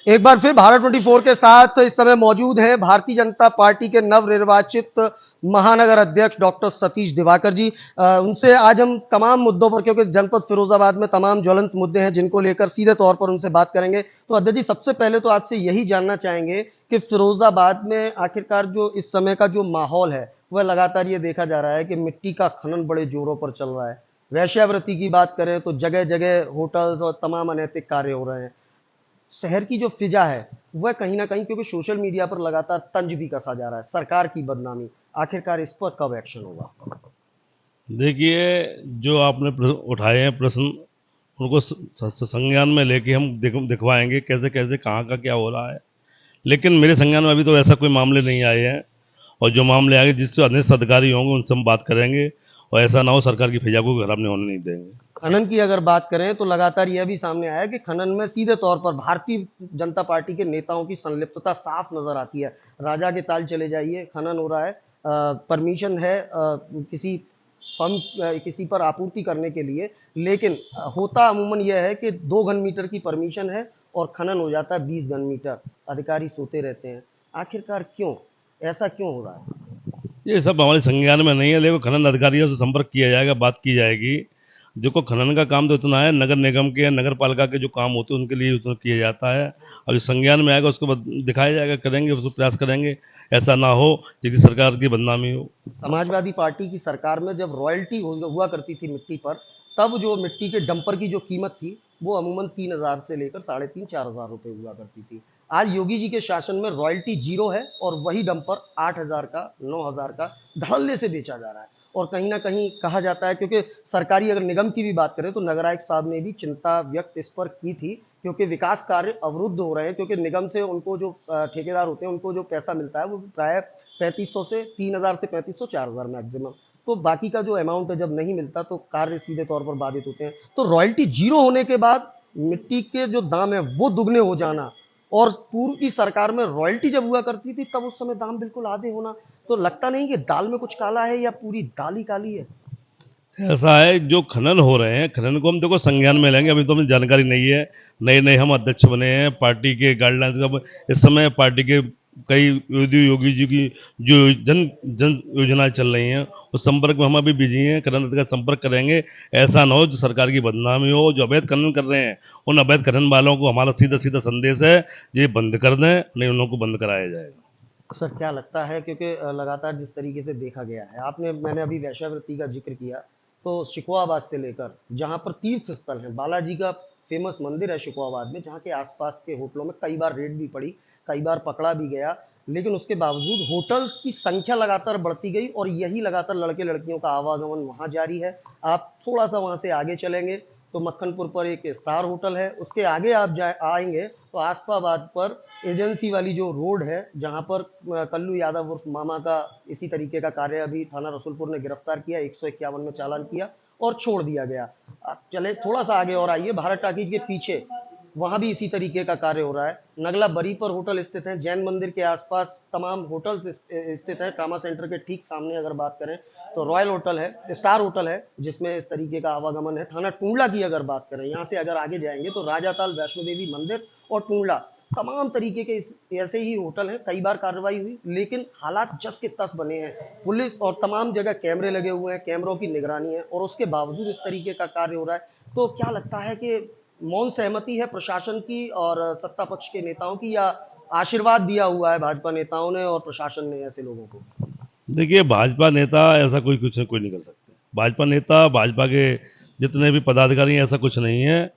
एक बार फिर भारत 24 के साथ इस समय मौजूद हैं भारतीय जनता पार्टी के नवनिर्वाचित महानगर अध्यक्ष डॉक्टर सतीश दिवाकर जी। उनसे आज हम तमाम मुद्दों पर, क्योंकि जनपद फिरोजाबाद में तमाम ज्वलंत मुद्दे हैं जिनको लेकर सीधे तौर पर उनसे बात करेंगे। तो अध्यक्ष जी, सबसे पहले तो आपसे यही जानना चाहेंगे कि फिरोजाबाद में आखिरकार जो इस समय का जो माहौल है वह लगातार ये देखा जा रहा है कि मिट्टी का खनन बड़े जोरों पर चल रहा है। वैश्यावृत्ति की बात करें तो जगह जगह होटल्स और तमाम अनैतिक कार्य हो रहे हैं। शहर की जो फिजा है वह कहीं ना कहीं, क्योंकि सोशल मीडिया पर लगातार तंज भी कसा जा रहा है, सरकार की बदनामी, आखिरकार इस पर कब एक्शन होगा? देखिए, जो आपने उठाए हैं प्रश्न, उनको संज्ञान में लेके हम दिखवाएंगे कैसे कैसे कहाँ का क्या हो रहा है। लेकिन मेरे संज्ञान में अभी तो ऐसा कोई मामले नहीं आए हैं, और जो मामले आएंगे जिससे अनिष्ट अधिकारी होंगे उनसे हम बात करेंगे, और ऐसा ना हो सरकार की फिजा को खराब नहीं होने नहीं देंगे। खनन की अगर बात करें तो लगातार यह भी सामने आया कि खनन में सीधे तौर पर भारतीय जनता पार्टी के नेताओं की संलिप्तता साफ नजर आती है। राजा के ताल चले जाइए, खनन हो रहा है, परमिशन है किसी फर्म किसी पर आपूर्ति करने के लिए, लेकिन होता अमूमन यह है कि 2 घन मीटर की परमिशन है और खनन हो जाता है 20 घन मीटर। अधिकारी सोते रहते हैं। आखिरकार क्यों, ऐसा क्यों हो रहा है? ये सब हमारे संज्ञान में नहीं है, लेकिन खनन अधिकारियों से संपर्क किया जाएगा, बात की जाएगी। देखो, खनन का काम तो इतना है, नगर निगम के, नगर पालिका के जो काम होते हैं उनके लिए उतना किया जाता है। अब जो संज्ञान में आएगा उसके बाद दिखाया जाएगा, करेंगे, उसको प्रयास करेंगे, ऐसा ना हो जिसकी सरकार की बदनामी हो। समाजवादी पार्टी की सरकार में जब रॉयल्टी हुआ करती थी मिट्टी पर, तब जो मिट्टी के डंपर की जो कीमत थी वो अमूमन 3,000 से लेकर 3,500-4,000 रुपए हुआ करती थी। आज योगी जी के शासन में रॉयल्टी जीरो है और वही डंपर 8,000 का, 9,000 का धड़ल्ले से बेचा जा रहा है। और कहीं ना कहीं कहा जाता है, क्योंकि सरकारी अगर निगम की भी बात करें तो नगर आयुक्त साहब ने भी चिंता व्यक्त इस पर की थी, क्योंकि विकास कार्य अवरुद्ध हो रहे हैं, क्योंकि निगम से उनको जो ठेकेदार होते हैं उनको जो पैसा मिलता है वो प्राय 3500 से 3,000 से 3500 4,000 मैक्सिमम। तो बाकी का जो अमाउंट है जब नहीं मिलता तो कार्य सीधे तौर पर बाधित होते हैं। तो रॉयल्टी जीरो होने के बाद मिट्टी के जो दाम है वो दुगने हो जाना, और पूर्व की सरकार में रॉयल्टी जब हुआ करती थी तब उस समय दाम बिल्कुल आधे होना, तो लगता नहीं कि दाल में कुछ काला है या पूरी दाल ही काली है? ऐसा है, जो खनन हो रहे हैं, खनन को हम देखो संज्ञान में लेंगे। अभी तो हमें जानकारी नहीं है, नए नए हम अध्यक्ष बने हैं, पार्टी के गाइडलाइंस का इस समय पार्टी के कई योगी जी की जो जन जन योजनाएं चल रही हैं उस संपर्क में हम अभी बिजी हैं, खनन का संपर्क करेंगे। ऐसा ना हो जो सरकार की बदनामी हो। जो अवैध खनन कर रहे हैं उन अवैध खनन वालों को हमारा सीधा सीधा संदेश है, ये बंद कर दें, नहीं उन लोगों को बंद कराया जाएगा। सर क्या लगता है, क्योंकि लगातार जिस तरीके से देखा गया है, मैंने अभी वैश्यावृत्ति का जिक्र किया, तो शिकोहाबाद से लेकर जहां पर तीर्थ स्थल है, बालाजी का फेमस मंदिर है शिकोहाबाद में, जहां के आसपास के होटलों में कई बार रेड भी पड़ी, कई बार पकड़ा भी गया, लेकिन उसके बावजूद होटल्स की संख्या लगातार बढ़ती गई और यही लगातार लड़के लड़कियों का आवागमन वहां जारी है। आप थोड़ा सा वहां से आगे चलेंगे तो मक्खनपुर पर एक स्टार होटल है, उसके आगे आप आएंगे तो आसपाबाद पर एजेंसी वाली जो रोड है, जहां पर कल्लू यादव उर्फ मामा का इसी तरीके का कार्य अभी थाना रसुलपुर ने गिरफ्तार किया, 151 में चालान किया और छोड़ दिया गया। आप चले थोड़ा सा आगे और आइए, भारत टाकीज के पीछे वहां भी इसी तरीके का कार्य हो रहा है। नगला बरी पर होटल स्थित हैं, जैन मंदिर के आसपास तमाम होटल्स स्थित हैं। कामा सेंटर के ठीक सामने अगर बात करें तो रॉयल होटल है, स्टार होटल है, जिसमें इस तरीके का आवागमन है। थाना टूंडला की अगर बात करें, यहाँ से अगर आगे जाएंगे तो राजाताल वैष्णो देवी मंदिर और टूंडला, तमाम तरीके के ऐसे ही होटल हैं। कई बार कार्रवाई हुई, लेकिन हालात जस के तस बने हैं। पुलिस और तमाम जगह कैमरे लगे हुए हैं, कैमरों की निगरानी है, और उसके बावजूद इस तरीके का कार्य हो रहा है। तो क्या लगता है कि मौन सहमति है प्रशासन की और सत्ता पक्ष के नेताओं की, या आशीर्वाद दिया हुआ है भाजपा नेताओं ने और प्रशासन ने ऐसे लोगों को? देखिए, भाजपा नेता ऐसा कोई नहीं कर सकते। भाजपा नेता, भाजपा के जितने भी पदाधिकारी हैं, ऐसा कुछ नहीं है।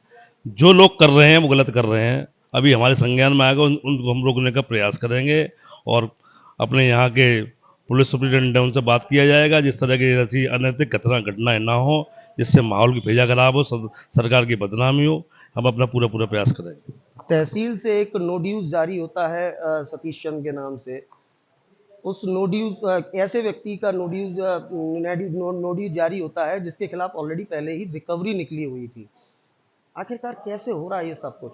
जो लोग कर रहे हैं वो गलत कर रहे हैं। अभी हमारे संज्ञान में आएगा, उनको हम रोकने का प्रयास करेंगे, और अपने यहाँ के पुलिस सुप्रिटेंडेंट उनसे बात किया जाएगा, जिस तरह की ऐसी अनैतिक घटनाएं ना हो, जिससे माहौल की फिजा खराब हो, सरकार की बदनामी हो। हम अपना पूरा पूरा प्रयास करेंगे। तहसील से एक नो ड्यूज जारी होता है सतीश चंद के नाम से। उस नो ड्यूज ऐसे व्यक्ति का नो ड्यूज जारी होता है जिसके खिलाफ ऑलरेडी पहले ही रिकवरी निकली हुई थी। आखिरकार कैसे हो रहा है ये सब कुछ?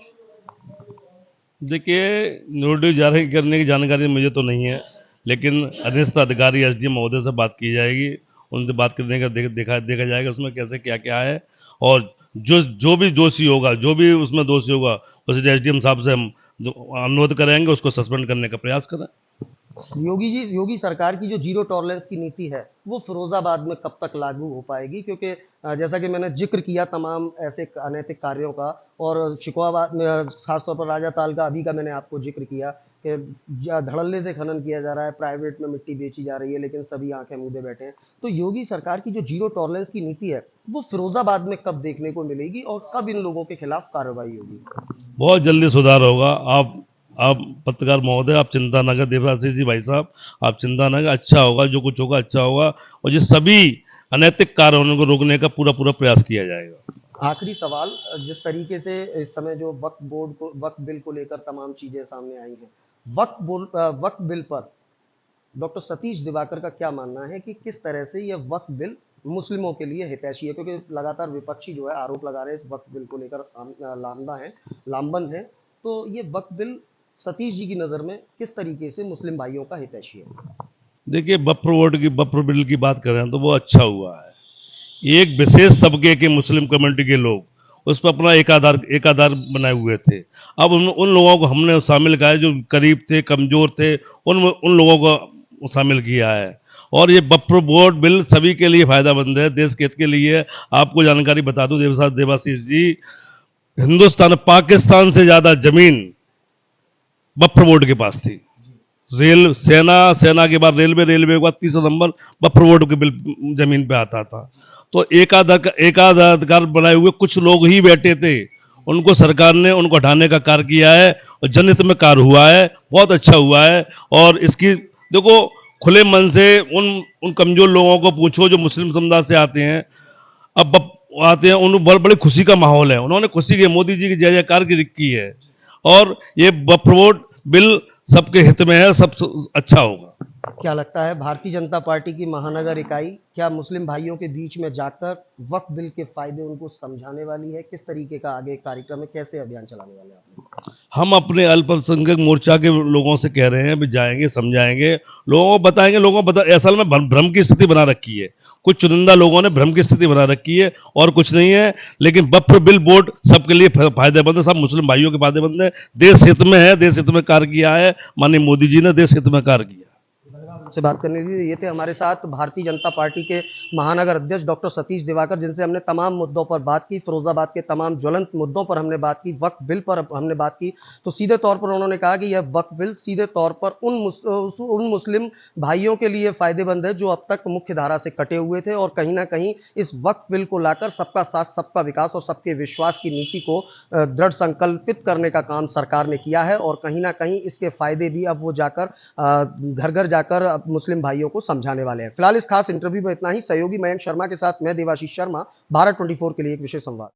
देखिए, नोटिस जारी करने की जानकारी मुझे तो नहीं है, लेकिन अधीनस्थ अधिकारी एसडीएम महोदय से बात की जाएगी। उनसे बात करने का देखा जाएगा उसमें कैसे क्या क्या है, और जो भी दोषी होगा, जो भी उसमें दोषी होगा, उसे एसडीएम साहब से हम अनुरोध करेंगे उसको सस्पेंड करने का प्रयास करें। योगी सरकार की जो जीरो टॉलरेंस की नीति है वो फिरोजाबाद में कब तक लागू हो पाएगी, क्योंकि जैसा कि मैंने जिक्र किया तमाम ऐसे अनैतिक कार्यों का, और शिकवाबाद में खासतौर पर राजा ताल का अभी का मैंने आपको जिक्र किया कि धड़ल्ले से खनन किया जा रहा है, प्राइवेट में मिट्टी बेची जा रही है, लेकिन सभी आंखें मूंदे बैठे हैं। तो योगी सरकार की जो जीरो टॉलरेंस की नीति है वो फिरोजाबाद में कब देखने को मिलेगी और कब इन लोगों के खिलाफ कार्रवाई होगी? बहुत जल्दी सुधार होगा। आप पत्रकार महोदय, आप चिंता न करें, देवाशीष जी भाई साहब, आप चिंता न करें, अच्छा होगा, जो कुछ होगा अच्छा होगा, और ये सभी अनैतिक कार्य होने को रोकने का पूरा पूरा प्रयास किया जाएगा। आखिरी सवाल, जिस तरीके से इस समय जो वक्फ बिल को लेकर तमाम चीजें सामने आई हैं, वक्फ बिल पर डॉक्टर सतीश दिवाकर का क्या मानना है कि किस तरह से यह वक्फ बिल मुस्लिमों के लिए हितैषी है, क्योंकि लगातार विपक्षी जो है आरोप लगा रहे हैं इस वक्फ बिल को लेकर लामबंद है, तो ये वक्फ बिल सतीश जी की नज़र में किस तरीके से मुस्लिम भाइयों का हितैषी है? देखिए, वक्फ बिल की बात करें तो वो अच्छा हुआ है। एक विशेष तबके के मुस्लिम कम्युनिटी के लोग उस पर अपना एकाधार बनाए हुए थे। अब उन लोगों को हमने शामिल किया है, जो करीब थे, कमज़ोर थे, उन लोगों को शामिल किया है। और ये वक्फ बोर्ड बिल सभी के लिए फ़ायदेमंद है, देश के हित के लिए। आपको जानकारी बता दूं देवाशीष जी, हिंदुस्तान पाकिस्तान से ज़्यादा ज़मीन वक्फ बोर्ड के पास थी। सेना के बाद रेलवे के बाद तीसरा नंबर वक्फ बोर्ड के बिल जमीन पे आता था। तो एकाधिकार बनाए हुए कुछ लोग ही बैठे थे, उनको सरकार ने उनको हटाने का कार्य किया है और जनहित में कार्य हुआ है, बहुत अच्छा हुआ है। और इसकी देखो, खुले मन से उन कमजोर लोगों को पूछो जो मुस्लिम समुदाय से आते हैं, अब आते हैं, उन बड़ी खुशी का माहौल है, उन्होंने खुशी की मोदी जी की जय जयकार की है। और ये वक्फ बोर्ड बिल सबके हित में है, सब अच्छा होगा। क्या लगता है भारतीय जनता पार्टी की महानगर इकाई क्या मुस्लिम भाइयों के बीच में जाकर वक्फ बिल के फायदे उनको समझाने वाली है? किस तरीके का आगे कार्यक्रम है, कैसे अभियान चलाने वाले हैं आप लोग? हम अपने अल्पसंख्यक मोर्चा के लोगों से कह रहे हैं, भी जाएंगे, समझाएंगे, लोगों को बताएंगे। असल में भ्रम की स्थिति बना रखी है, कुछ चुनिंदा लोगों ने भ्रम की स्थिति बना रखी है, और कुछ नहीं है। लेकिन वक्फ बिल बोर्ड सबके लिए फायदेमंद है, सब मुस्लिम भाइयों के फायदेमंद है, देश हित में है, देश हित में कार्य किया है, माननीय मोदी जी ने देश हित में कार्य किया से बात करने के लिए ये थे हमारे साथ भारतीय जनता पार्टी के महानगर अध्यक्ष डॉक्टर सतीश दिवाकर, जिनसे हमने तमाम मुद्दों पर बात की, फिरोजाबाद के तमाम ज्वलंत मुद्दों पर हमने बात की, वक्फ बिल पर हमने बात की। तो सीधे तौर पर उन्होंने कहा कि यह वक्फ बिल सीधे तौर पर उन मुस्लिम भाइयों के लिए फायदेमंद है जो अब तक मुख्य धारा से कटे हुए थे, और कहीं ना कहीं इस वक्फ बिल को लाकर सबका साथ, सबका विकास और सबके विश्वास की नीति को दृढ़ संकल्पित करने का काम सरकार ने किया है, और कहीं ना कहीं इसके फायदे भी अब वो जाकर घर घर जाकर मुस्लिम भाइयों को समझाने वाले हैं। फिलहाल इस खास इंटरव्यू में इतना ही। सहयोगी मयंक शर्मा के साथ मैं देवाशीष शर्मा, भारत 24 के लिए एक विशेष संवाद।